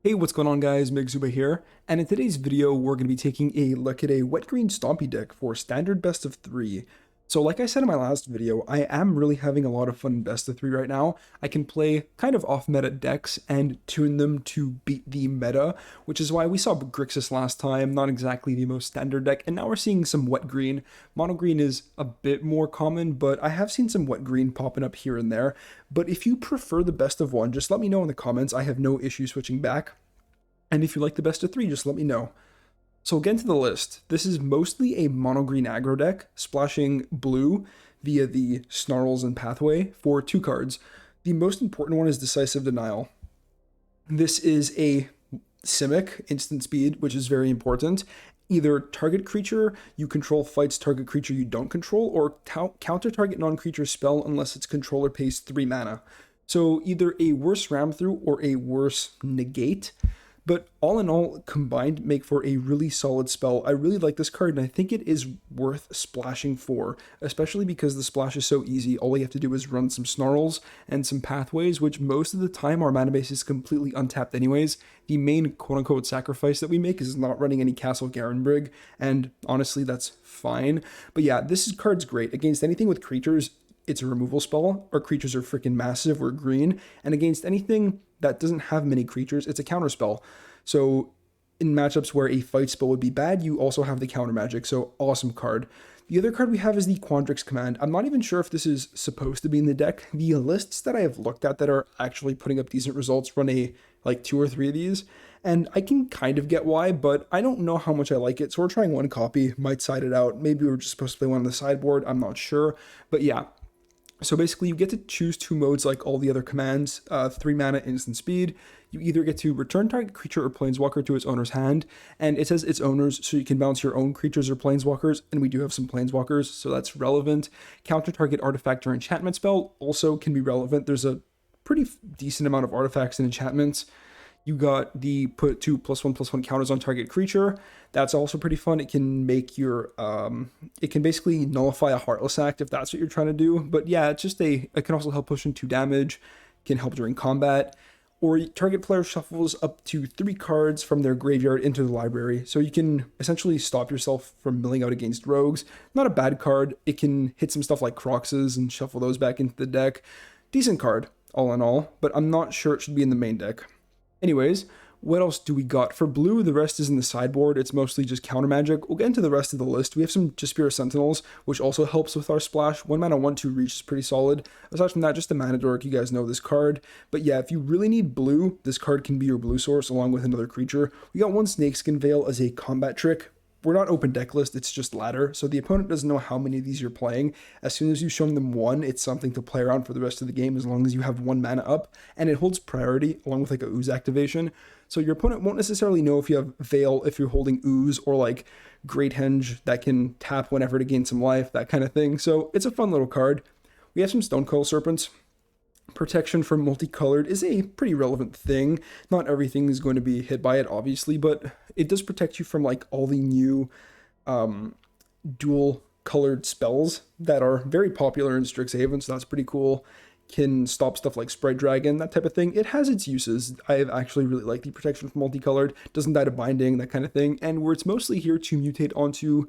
Hey, what's going on guys, MigZuba here, and in today's video we're going to be taking a look at a wet green Stompy deck for standard best of 3. So like I said in my last video, I am really having a lot of fun in best of 3 right now. I can play kind of off-meta decks and tune them to beat the meta, which is why we saw Grixis last time, not exactly the most standard deck, and now we're seeing some wet green. Mono green is a bit more common, but I have seen some wet green popping up here and there. But if you prefer the best of 1, just let me know in the comments. I have no issue switching back. And if you like the best of 3, just let me know. So again to the list, this is mostly a mono green aggro deck, splashing blue via the Snarls and Pathway for 2 cards. The most important one is Decisive Denial. This is a Simic, instant speed, which is very important. Either target creature you control fights target creature you don't control, or counter target non-creature spell unless its controller pays 3 mana. So either a worse ram through or a worse negate. But all in all, combined make for a really solid spell. I really like this card, and I think it is worth splashing for, especially because the splash is so easy. All you have to do is run some Snarls and some Pathways, which most of the time our mana base is completely untapped anyways. The main quote-unquote sacrifice that we make is not running any Castle Garenbrig, and honestly, that's fine. But yeah, this card's great. Against anything with creatures, it's a removal spell. Our creatures are freaking massive, we're green, and against anything that doesn't have many creatures, it's a counter spell. So in matchups where a fight spell would be bad, you also have the counter magic, so awesome card. The other card we have is the Quandrix Command. I'm not even sure if this is supposed to be in the deck. The lists that I have looked at that are actually putting up decent results run like 2 or 3 of these, and I can kind of get why, but I don't know how much I like it, so we're trying one copy, might side it out. Maybe we're just supposed to play one on the sideboard, I'm not sure, but yeah. So basically, you get to choose 2 modes like all the other commands, 3 mana, instant speed. You either get to return target creature or planeswalker to its owner's hand, and it says its owners, so you can bounce your own creatures or planeswalkers, and we do have some planeswalkers, so that's relevant. Counter target artifact or enchantment spell also can be relevant. There's a pretty decent amount of artifacts and enchantments. You got the put 2 +1/+1 counters on target creature. That's also pretty fun. It can make your, it can basically nullify a Heartless Act if that's what you're trying to do. But yeah, it's just it can also help push in 2 damage, can help during combat. Or target player shuffles up to 3 cards from their graveyard into the library. So you can essentially stop yourself from milling out against rogues. Not a bad card. It can hit some stuff like Croxes and shuffle those back into the deck. Decent card, all in all, but I'm not sure it should be in the main deck. Anyways, what else do we got? For blue, the rest is in the sideboard. It's mostly just counter magic. We'll get into the rest of the list. We have some Jaspira Sentinels, which also helps with our splash. 1 mana, 1/2 reach is pretty solid. Aside from that, just a mana dork. You guys know this card. But yeah, if you really need blue, this card can be your blue source along with another creature. We got 1 Snakeskin Veil as a combat trick. We're not open deck list, it's just ladder, so the opponent doesn't know how many of these you're playing. As soon as you show them 1, it's something to play around for the rest of the game as long as you have 1 mana up, and it holds priority along with like a ooze activation. So your opponent won't necessarily know if you have Veil, if you're holding ooze, or like Great Henge that can tap whenever to gain some life, that kind of thing. So it's a fun little card. We have some Stonecoil Serpents. Protection from multicolored is a pretty relevant thing. Not everything is going to be hit by it, obviously, but it does protect you from like all the new dual colored spells that are very popular in Strixhaven, so that's pretty cool. Can stop stuff like Sprite Dragon, that type of thing. It has its uses. I actually really like the protection from multicolored. Doesn't die to binding, that kind of thing. And where it's mostly here to mutate onto,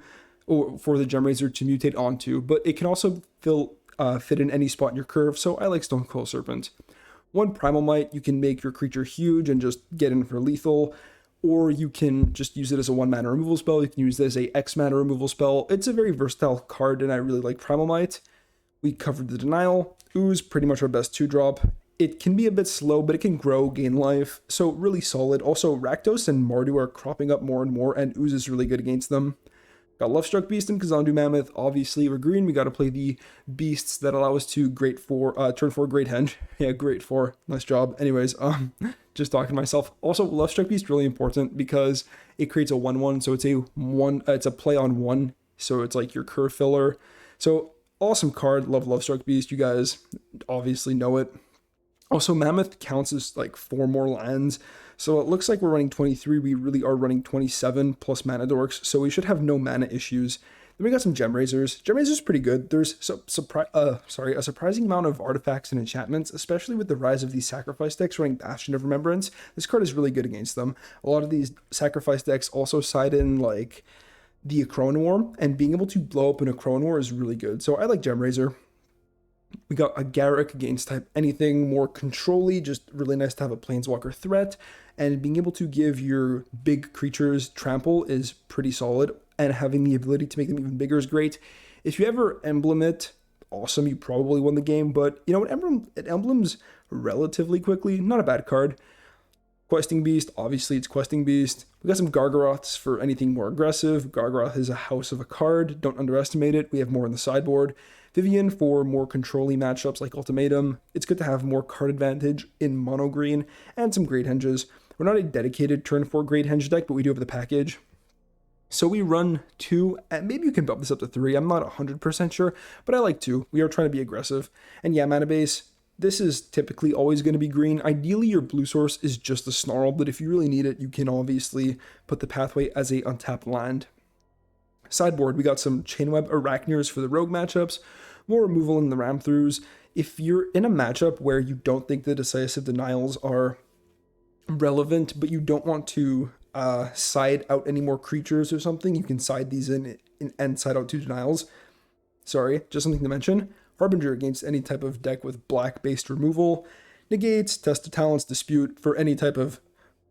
or for the Gemraiser to mutate onto, but it can also fit in any spot in your curve, so I like Stonecoil Serpent. 1 Primal Might, you can make your creature huge and just get in for lethal, or you can just use it as a 1 mana removal spell. You can use it as a X mana removal spell. It's a very versatile card, and I really like Primal Might. We covered the Denial. Ooze, pretty much our best 2-drop. It can be a bit slow, but it can grow, gain life, so really solid. Also, Rakdos and Mardu are cropping up more and more, and Ooze is really good against them. Got Lovestruck Beast and Kazandu Mammoth. Obviously, we're green. We got to play the beasts that allow us to turn 4 Great Henge. Yeah, Great 4. Nice job. Anyways, just talking to myself. Also, Lovestruck Beast really important because it creates a 1/1, so it's a play on 1, so it's like your curve filler. So awesome card. Love Lovestruck Beast. You guys obviously know it. Also, Mammoth counts as like 4 more lands. So it looks like we're running 23. We really are running 27 plus mana dorks. So we should have no mana issues. Then we got some Gem Razors. Gem Razors pretty good. There's a surprising amount of artifacts and enchantments, especially with the rise of these sacrifice decks running Bastion of Remembrance. This card is really good against them. A lot of these sacrifice decks also side in like the Acroan War, and being able to blow up an Acroan War is really good. So I like Gem Razor. We got a Garruk against type anything more control-y, just really nice to have a Planeswalker threat, and being able to give your big creatures trample is pretty solid, and having the ability to make them even bigger is great. If you ever emblem it, awesome, you probably won the game, but you know what, it emblems relatively quickly, not a bad card. Questing Beast, obviously it's Questing Beast. We got some Gargaroths for anything more aggressive. Gargaroth is a house of a card, don't underestimate it. We have more on the sideboard. Vivian for more control-y matchups like Ultimatum. It's good to have more card advantage in mono green, and some Great Henges. We're not a dedicated turn 4 Great Henge deck, but we do have the package. So we run 2, and maybe you can bump this up to 3. I'm not 100% sure, but I like 2. We are trying to be aggressive. And yeah, mana base, this is typically always going to be green. Ideally, your blue source is just a Snarl, but if you really need it, you can obviously put the Pathway as a untapped land. Sideboard, we got some Chainweb Arachnirs for the rogue matchups, more removal in the ram-throughs. If you're in a matchup where you don't think the decisive denials are relevant, but you don't want to side out any more creatures or something, you can side these in and side out 2 denials. Sorry, just something to mention. Harbinger against any type of deck with black-based removal. Negates, Test of Talents, Dispute for any type of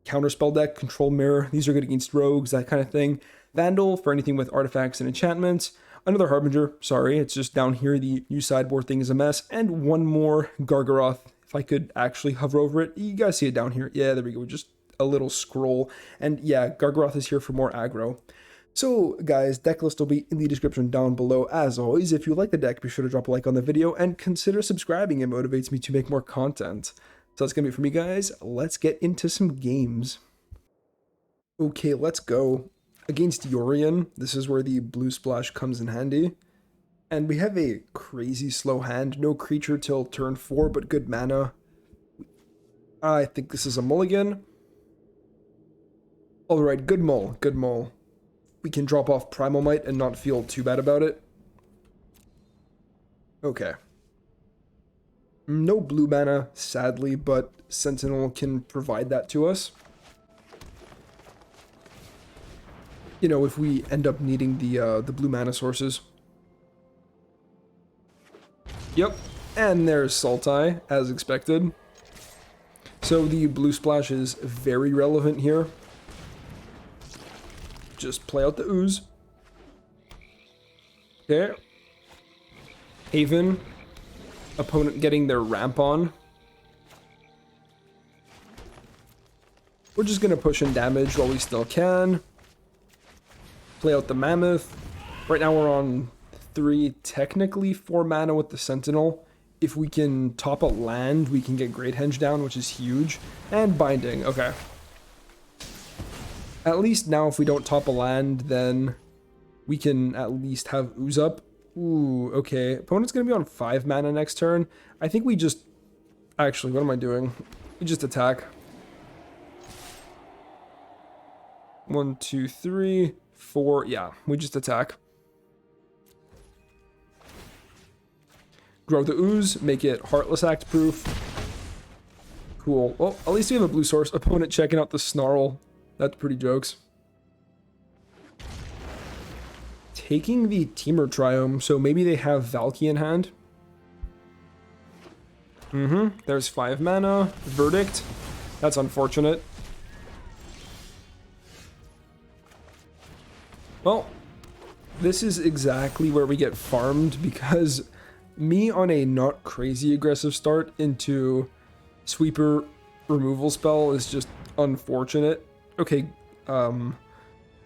counterspell deck, Control Mirror. These are good against rogues, that kind of thing. Vandal for anything with artifacts and enchantments. Another Harbinger, sorry, it's just down here, the new sideboard thing is a mess. And one more Gargaroth, if I could actually hover over it. You guys see it down here. Yeah, there we go, just a little scroll. And yeah, Gargaroth is here for more aggro. So guys, deck list will be in the description down below. As always, if you like the deck, be sure to drop a like on the video and consider subscribing. It motivates me to make more content. So that's gonna be it for me, guys. Let's get into some games. Okay, let's go. Against Yorion, this is where the blue splash comes in handy. And we have a crazy slow hand. No creature till turn 4, but good mana. I think this is a mulligan. Alright, good mull, good mull. We can drop off Primal Might and not feel too bad about it. Okay. No blue mana, sadly, but Sentinel can provide that to us. You know, if we end up needing the blue mana sources. Yep, and there's Sultai, as expected. So the blue splash is very relevant here. Just play out the ooze. Okay. Haven. Opponent getting their ramp on. We're just gonna push in damage while we still can. Play out the Mammoth. Right now we're on 3, technically 4 mana with the Sentinel. If we can top a land, we can get Great Henge down, which is huge. And Binding, okay. At least now if we don't top a land, then we can at least have Ooze up. Ooh, okay. Opponent's gonna be on 5 mana next turn. I think we just... Actually, what am I doing? We just attack. 1, 2, 3... 4, yeah, we just attack. Grow the Ooze, make it Heartless Act proof. Cool. Well, at least we have a blue source. Opponent checking out the Snarl. That's pretty jokes. Taking the Temur Triome, so maybe they have Valky in hand. There's 5 mana. Verdict. That's unfortunate. Well, this is exactly where we get farmed, because me on a not crazy aggressive start into sweeper removal spell is just unfortunate. Okay,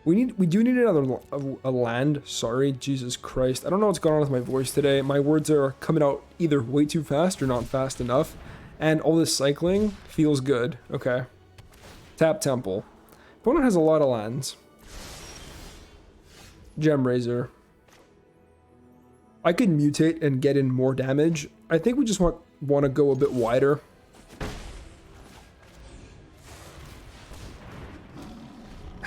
we do need another a land. Sorry, Jesus Christ. I don't know what's going on with my voice today. My words are coming out either way too fast or not fast enough. And all this cycling feels good. Okay. Tap Temple. Opponent has a lot of lands. Gem Razor. I could mutate and get in more damage. I think we just want to go a bit wider.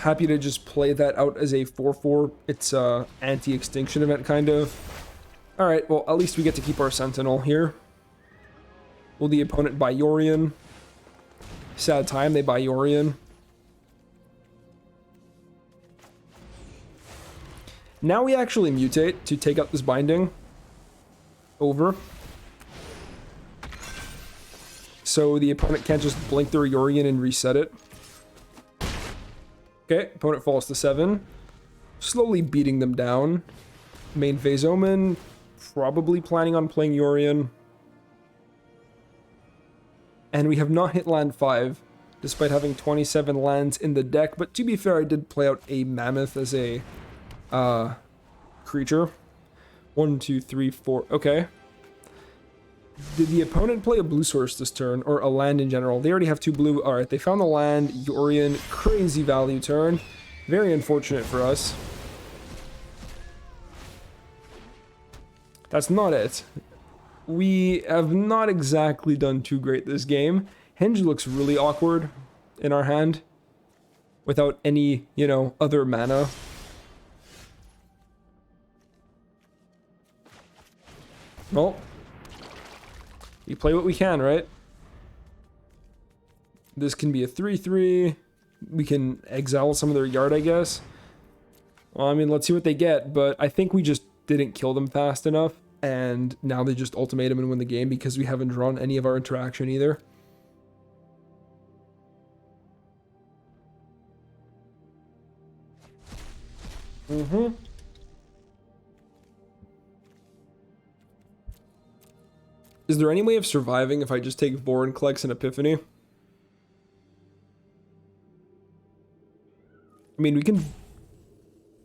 happy to just play that out as a 4/4. It's a anti-extinction event, kind of. Alright, well, at least we get to keep our Sentinel here. Will the opponent buy Yorion? Sad time, they buy Yorion. Now we actually mutate to take out this binding. Over. So the opponent can't just blink their Yorion and reset it. Okay, opponent falls to 7. Slowly beating them down. Main phase Omen. Probably planning on playing Yorion. And we have not hit land 5, despite having 27 lands in the deck. But to be fair, I did play out a Mammoth as a creature. 1, 2, 3, 4. Okay. Did the opponent play a blue source this turn, or a land in general? They already have 2 blue. Alright, they found the land. Yorion, crazy value turn. Very unfortunate for us. That's not it. We have not exactly done too great this game. Henge looks really awkward in our hand. Without any, you know, other mana. Well, we play what we can, right? This can be a 3/3. We can exile some of their yard, I guess. Well, I mean, let's see what they get, but I think we just didn't kill them fast enough, and now they just ultimatum and win the game because we haven't drawn any of our interaction either. Is there any way of surviving if I just take Vorinclex and Epiphany? I mean, we can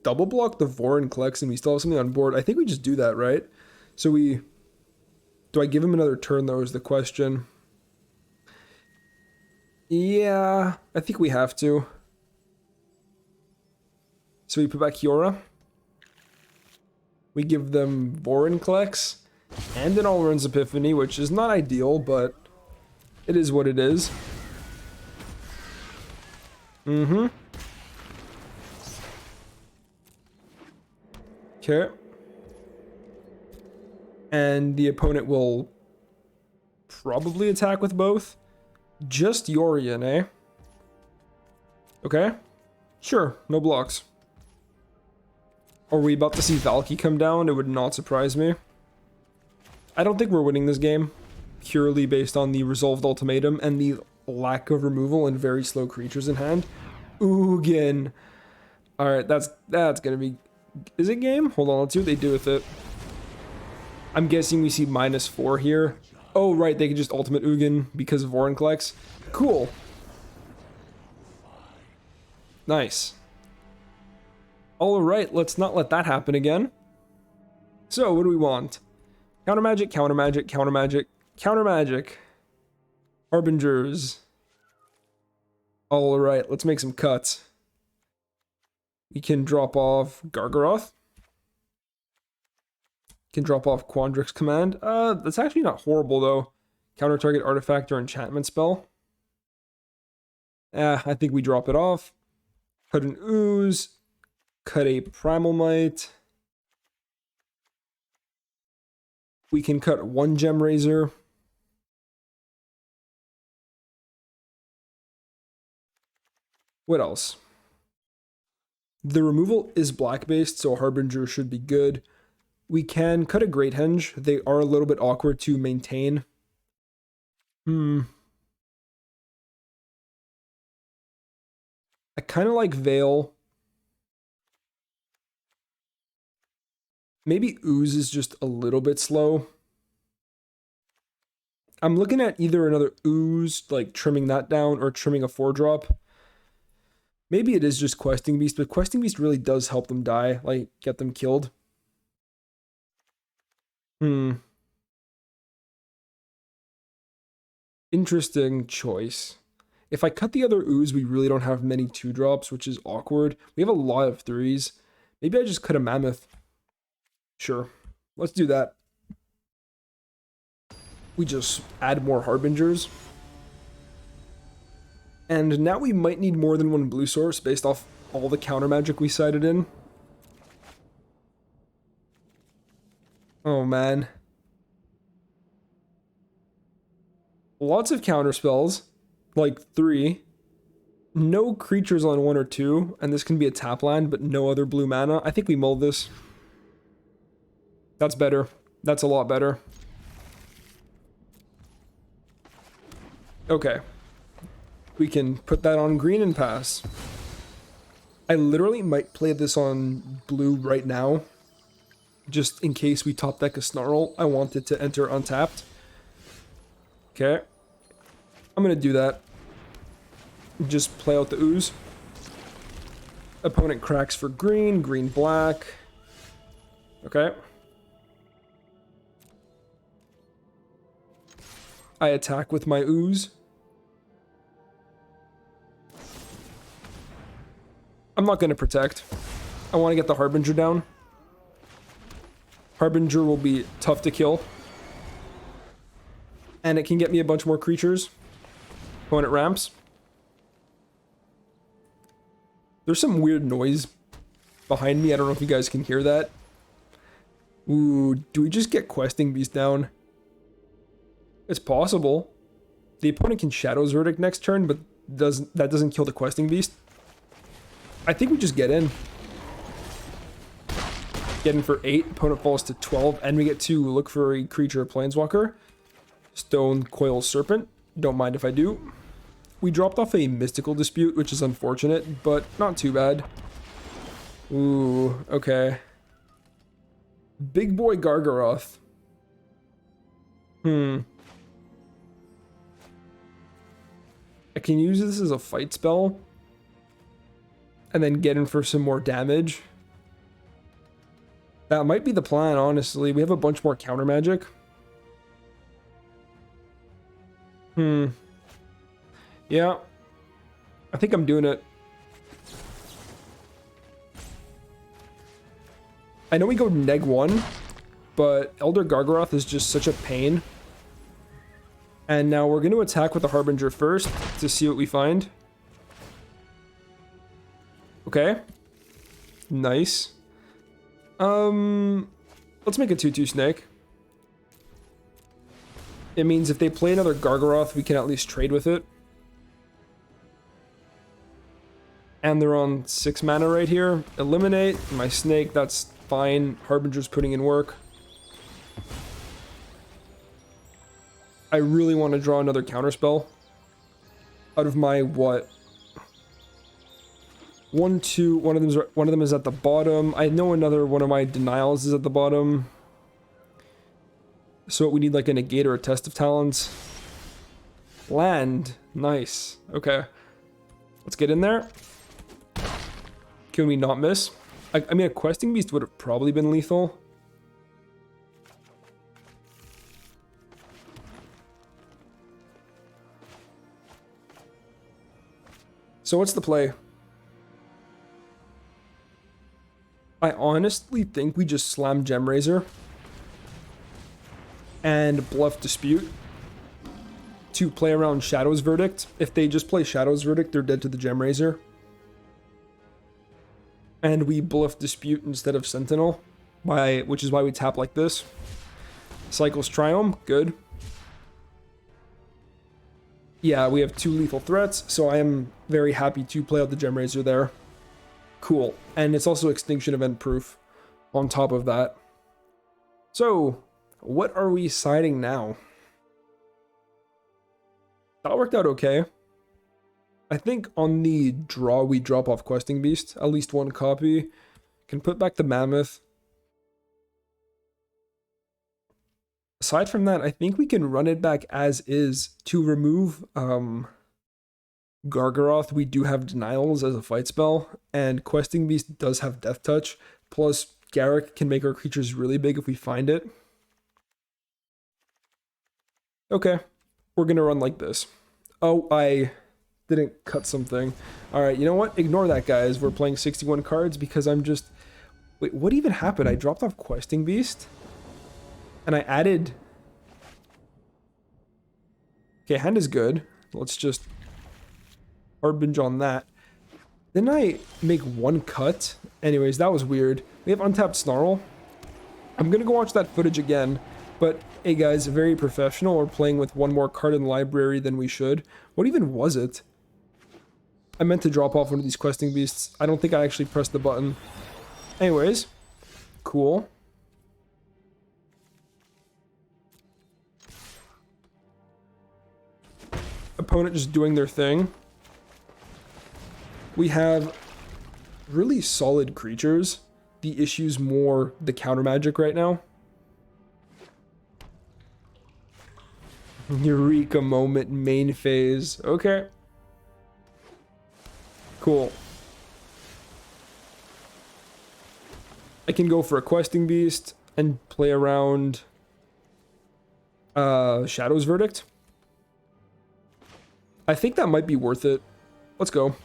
double block the Vorinclex and we still have something on board. I think we just do that, right? So we... Do I give him another turn, though, is the question. Yeah, I think we have to. So we put back Kiora. We give them Vorinclex. And an All-Runs Epiphany, which is not ideal, but it is what it is. Okay. And the opponent will probably attack with both. Just Yorion, eh? Okay. Sure, no blocks. Are we about to see Valky come down? It would not surprise me. I don't think we're winning this game, purely based on the resolved ultimatum and the lack of removal and very slow creatures in hand. Ugin. Alright, that's gonna be... Is it game? Hold on, let's see what they do with it. I'm guessing we see -4 here. Oh, right, they can just ultimate Ugin because of Vorinclex. Cool. Nice. Alright, let's not let that happen again. So, what do we want? Counter magic, counter magic, counter magic, counter magic. Harbingers. Alright, let's make some cuts. We can drop off Gargaroth. Can drop off Quandrix Command. That's actually not horrible though. Counter target artifact or enchantment spell. I think we drop it off. Cut an Ooze. Cut a Primal Might. We can cut 1 Gem Razor. What else? The removal is black based, so Harbinger should be good. We can cut a Great Henge. They are a little bit awkward to maintain. I kind of like Veil. Maybe Ooze is just a little bit slow. I'm looking at either another Ooze, like trimming that down, or trimming a 4-drop. Maybe it is just Questing Beast, but Questing Beast really does help them die, like get them killed. Interesting choice. If I cut the other Ooze, we really don't have many 2-drops, which is awkward. We have a lot of 3s. Maybe I just cut a Mammoth. Sure, let's do that. We just add more Harbingers. And now we might need more than 1 blue source based off all the counter magic we sided in. Oh man. Lots of counter spells, like 3. No creatures on 1 or 2, and this can be a tap land, but no other blue mana. I think we mull this. That's better. That's a lot better. Okay. We can put that on green and pass. I literally might play this on blue right now, just in case we top deck a Snarl. I want it to enter untapped. Okay. I'm gonna do that. Just play out the ooze. Opponent cracks for green, green, black. Okay. I attack with my ooze. I'm not going to protect. I want to get the Harbinger down. Harbinger will be tough to kill. And it can get me a bunch more creatures. Opponent ramps. There's some weird noise behind me. I don't know if you guys can hear that. Ooh, do we just get Questing Beast down? It's possible. The opponent can Shadow's Verdict next turn, but that doesn't kill the Questing Beast. I think we just get in. Get in for 8, opponent falls to 12, and we get to look for a creature or planeswalker. Stone Coil Serpent, don't mind if I do. We dropped off a Mystical Dispute, which is unfortunate, but not too bad. Ooh, okay. Big Boy Gargaroth. I can use this as a fight spell. And then get in for some more damage. That might be the plan, honestly. We have a bunch more counter magic. Yeah. I think I'm doing it. I know we go neg 1, but Elder Gargaroth is just such a pain. And now we're going to attack with the Harbinger first to see what we find. Okay. Nice. Let's make a 2/2 snake. It means if they play another Gargaroth, we can at least trade with it. And they're on 6 mana right here. Eliminate my snake, that's fine. Harbinger's putting in work. I really want to draw another counterspell. Out of my what? 1, 2, one of them is at the bottom. I know another one of my denials is at the bottom. So we need like a negate or a test of talents. Land. Nice. Okay. Let's get in there. Can we not miss? I mean, a Questing Beast would have probably been lethal. So what's the play? I honestly think we just slam Gemrazor and bluff Dispute to play around Shadow's Verdict. If they just play Shadow's Verdict, they're dead to the Gemrazor. And we bluff Dispute instead of Sentinel, which is why we tap like this. Cycles Triome, good. Yeah, we have 2 lethal threats, so I am very happy to play out the Gemrazor there. Cool. And it's also Extinction Event proof on top of that. So, what are we siding now? That worked out okay. I think on the draw we drop off Questing Beast, at least 1 copy. Can put back the Mammoth. Aside from that, I think we can run it back as is to remove Gargaroth. We do have Denials as a fight spell, and Questing Beast does have Death Touch. Plus, Garrick can make our creatures really big if we find it. Okay, we're gonna run like this. Oh, I didn't cut something. Alright, you know what? Ignore that, guys. We're playing 61 cards because I'm just... Wait, what even happened? I dropped off Questing Beast? And I added... Okay, hand is good. Let's just Harbinger on that. Didn't I make one cut? Anyways, that was weird. We have untapped Snarl. I'm gonna go watch that footage again, but hey guys, very professional. We're playing with one more card in the library than we should. What even was it? I meant to drop off one of these questing beasts. I don't think I actually pressed the button. Anyways, cool. Opponent just doing their thing. We have really solid creatures. The issue's more the counter magic right now. Eureka moment main phase. Okay. Cool. I can go for a questing beast and play around Shadow's Verdict. I think that might be worth it. Let's go.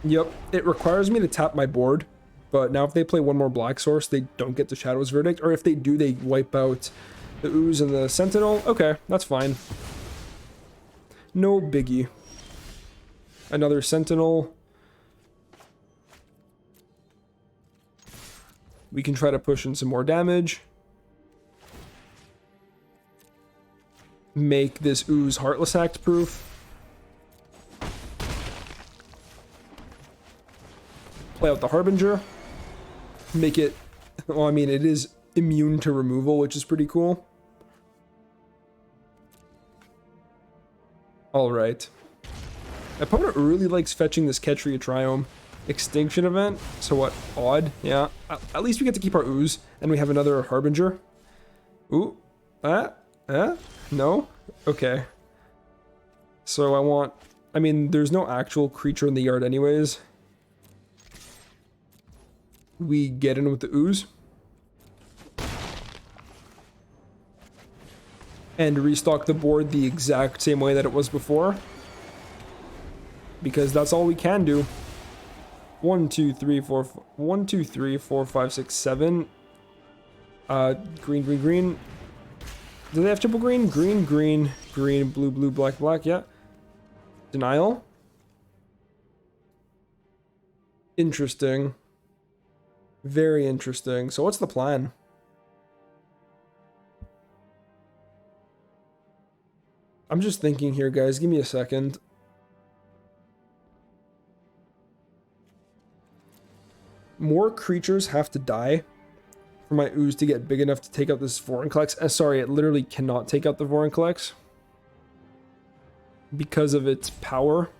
Yep, it requires me to tap my board, but now if they play one more black source, they don't get the Shadow's Verdict, or if they do, they wipe out the Ooze and the Sentinel. Okay, that's fine. No biggie. Another Sentinel. We can try to push in some more damage. Make this Ooze Heartless Act proof. Play out the Harbinger. Make it... Well, I mean, it is immune to removal, which is pretty cool. Alright. My opponent really likes fetching this Ketria Triome Extinction event. So what? Odd. Yeah. At least we get to keep our Ooze. And we have another Harbinger. Ooh. No? Okay. So I want... I mean, there's no actual creature in the yard anyways. We get in with the Ooze. And restock the board the exact same way that it was before. Because that's all we can do. 1, 2, 3, 4, 1, 2, 3, 4, 5, 6, 7. Green, green, green. Do they have triple green? Green, green, green, blue, blue, black, black, yeah. Denial. Interesting. Very interesting. So what's the plan? I'm just thinking here, guys. Give me a second. More creatures have to die for my Ooze to get big enough to take out this Vorinclex. Sorry, it literally cannot take out the Vorinclex because of its power.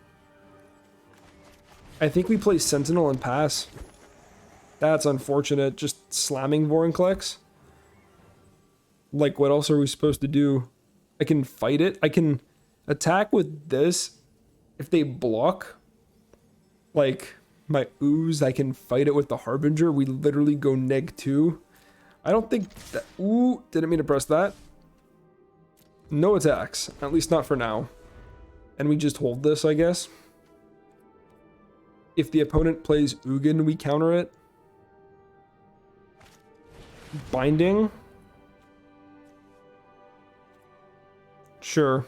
I think we play Sentinel and pass. That's unfortunate. Just slamming Vorinclex. Like, what else are we supposed to do? I can fight it. I can attack with this. If they block, like, my Ooze, I can fight it with the Harbinger. We literally go -2. I don't think that... Ooh, didn't mean to press that. No attacks. At least not for now. And we just hold this, I guess. If the opponent plays Ugin, we counter it. Binding. Sure.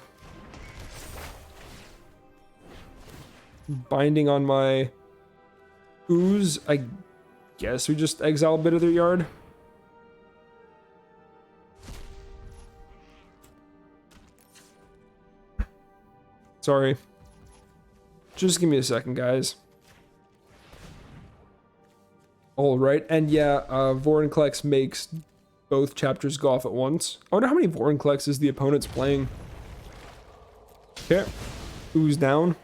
Binding on my Ooze. I guess we just exile a bit of their yard. Sorry. Just give me a second, guys. Alright, and yeah, Vorinclex makes both chapters go off at once. I wonder how many Vorinclexes the opponent's playing. Okay. Ooze down.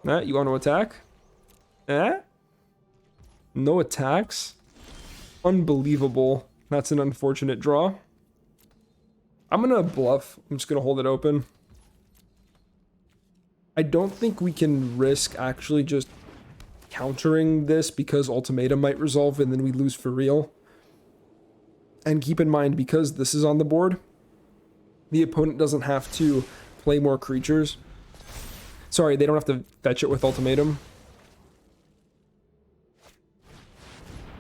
You want to attack? No attacks? Unbelievable. That's an unfortunate draw. I'm gonna bluff. I'm just gonna hold it open. I don't think we can risk actually just countering this because Ultimatum might resolve and then we lose for real. And keep in mind, because this is on the board, the opponent doesn't have to play more creatures. Sorry, they don't have to fetch it with Ultimatum.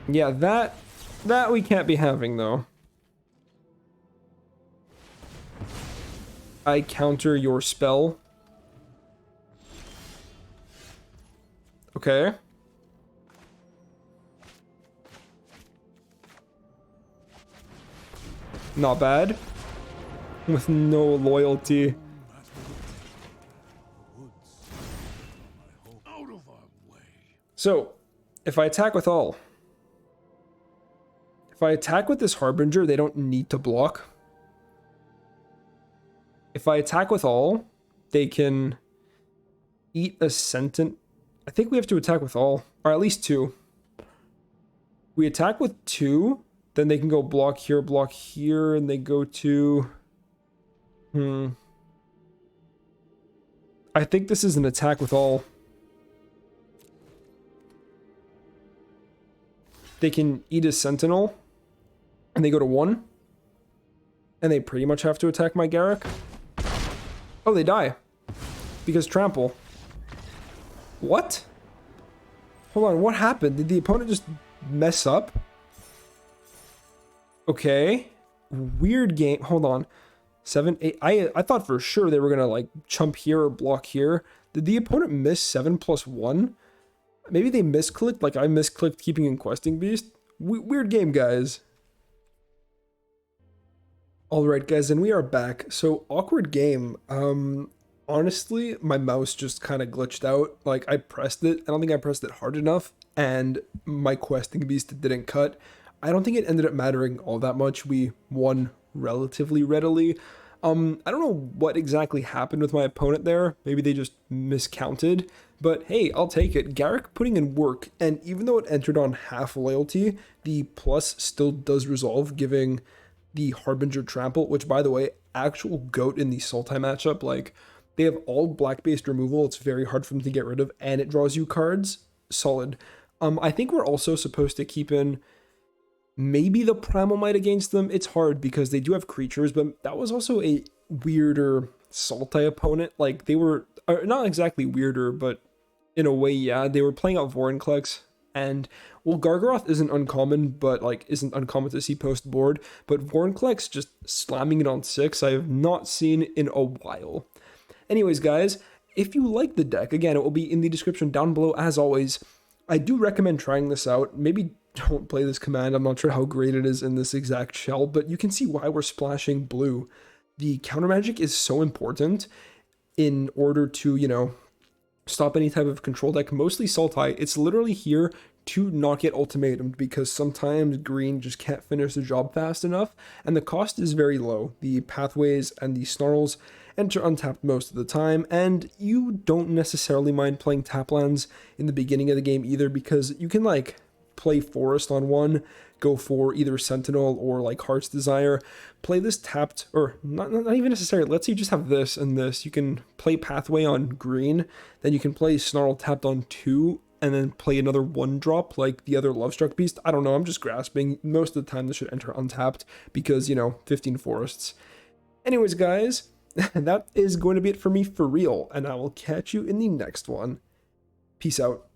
Yeah, that we can't be having, though. I counter your spell. Okay. Not bad. With no loyalty. So, if I attack with all. If I attack with this Harbinger, they don't need to block. If I attack with all, they can eat a sentient. I think we have to attack with all, or at least 2. We attack with 2, then they can go block here, and they go to... I think this is an attack with all. They can eat a sentinel, and they go to 1. And they pretty much have to attack my Garrick. Oh, they die. Because trample. What? Hold on, what happened? Did the opponent just mess up? Okay. Weird game. Hold on. 7, 8. I thought for sure they were gonna like chump here or block here. Did the opponent miss 7 + 1? Maybe they misclicked, like I misclicked keeping in questing beast. Weird game, guys. Alright guys, and we are back. So, awkward game. Honestly, my mouse just kind of glitched out. Like, I pressed it. I don't think I pressed it hard enough, and my questing beast didn't cut. I don't think it ended up mattering all that much. We won relatively readily. I don't know what exactly happened with my opponent there. Maybe they just miscounted. But hey, I'll take it. Garrick putting in work, and even though it entered on half loyalty, the plus still does resolve, giving the Harbinger trample, which by the way, actual goat in the Sultai matchup. Like, they have all black-based removal. It's very hard for them to get rid of, and it draws you cards. Solid. I think we're also supposed to keep in maybe the Primal Might against them. It's hard because they do have creatures, but that was also a weirder Sultai opponent. Like, they were not exactly weirder, but in a way, yeah. They were playing out Vorinclex, and well, Gargaroth isn't uncommon, but like isn't uncommon to see post board. But Vorinclex just slamming it on 6, I have not seen in a while. Anyways, guys, if you like the deck, again, it will be in the description down below as always. I do recommend trying this out. Maybe don't play this command. I'm not sure how great it is in this exact shell, but you can see why we're splashing blue. The counter magic is so important in order to, you know, stop any type of control deck, mostly Sultai. It's literally here to not get ultimatumed because sometimes green just can't finish the job fast enough, and the cost is very low. The pathways and the snarls enter untapped most of the time, and you don't necessarily mind playing tap lands in the beginning of the game either, because you can like play Forest on 1, go for either Sentinel or like Heart's Desire, play this tapped, or not even necessarily, let's say you just have this and this, you can play Pathway on green, then you can play Snarl tapped on 2, and then play another 1-drop like the other Lovestruck Beast. I don't know, I'm just grasping. Most of the time this should enter untapped because, you know, 15 forests. Anyways, guys, that is going to be it for me for real, and I will catch you in the next one. Peace out.